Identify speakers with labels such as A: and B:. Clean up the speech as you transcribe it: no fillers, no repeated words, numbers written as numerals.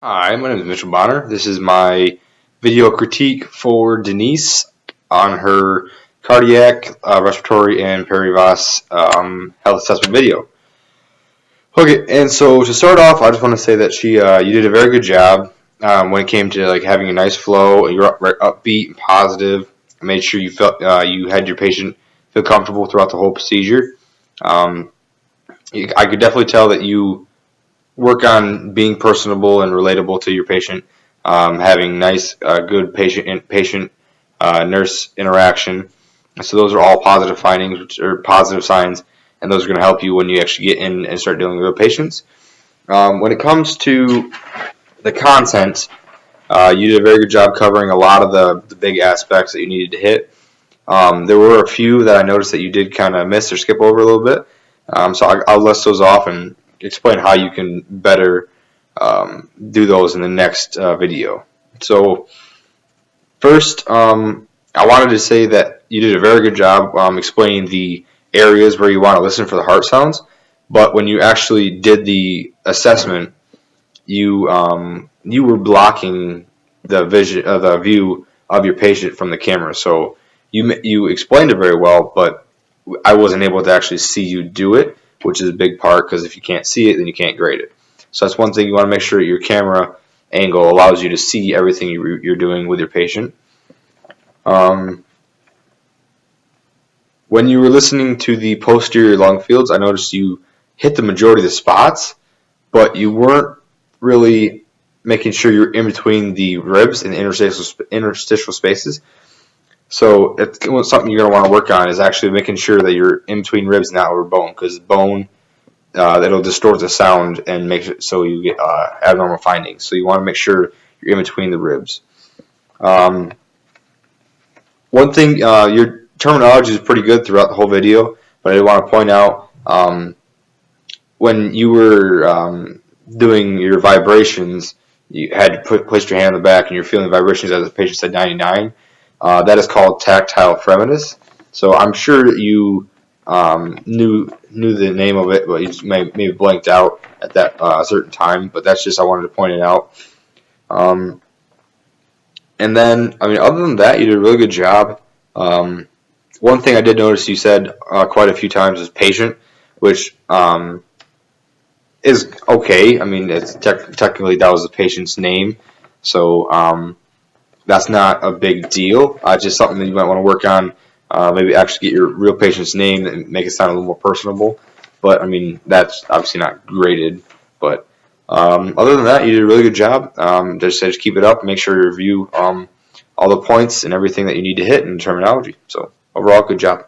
A: Hi, my name is Mitchell Bonner. This is my video critique for Denice on her cardiac, respiratory, and perivas health assessment video. Okay, and so to start off, I just want to say that you did a very good job when it came to like having a nice flow. You're upbeat and positive. Made sure you felt you had your patient feel comfortable throughout the whole procedure. Um, I could definitely tell that you work on being personable and relatable to your patient, having nice, good patient nurse interaction. So those are all positive findings, which are positive signs, and those are going to help you when you actually get in and start dealing with patients. When it comes to the content, you did a very good job covering a lot of the big aspects that you needed to hit. There were a few that I noticed that you did kind of miss or skip over a little bit. So I'll list those off and explain how you can better do those in the next video. So first, I wanted to say that you did a very good job explaining the areas where you want to listen for the heart sounds, but when you actually did the assessment, you were blocking the view of your patient from the camera. So you explained it very well, but I wasn't able to actually see you do it, which is a big part, because if you can't see it, then you can't grade it. So that's one thing you want to make sure your camera angle allows you to see everything you're doing with your patient. When you were listening to the posterior lung fields, I noticed you hit the majority of the spots, but you weren't really making sure you're in between the ribs and the interstitial spaces. So it's something you're going to want to work on, is actually making sure that you're in between ribs and that lower bone, because bone that'll distort the sound and make it so you get abnormal findings. So you want to make sure you're in between the ribs. One thing, your terminology is pretty good throughout the whole video, but I want to point out when you were doing your vibrations, you had to place your hand on the back and you're feeling vibrations as the patient said 99. That is called tactile fremitus. So I'm sure that you knew the name of it, but you just maybe blanked out at that certain time. But that's just, I wanted to point it out. And then, I mean, other than that, you did a really good job. One thing I did notice you said quite a few times is patient, which is okay. I mean, it's technically that was the patient's name, so that's not a big deal. Just something that you might want to work on. Maybe actually get your real patient's name and make it sound a little more personable. But I mean, that's obviously not graded. But other than that, you did a really good job. Just keep it up. Make sure you review all the points and everything that you need to hit in terminology. So overall, good job.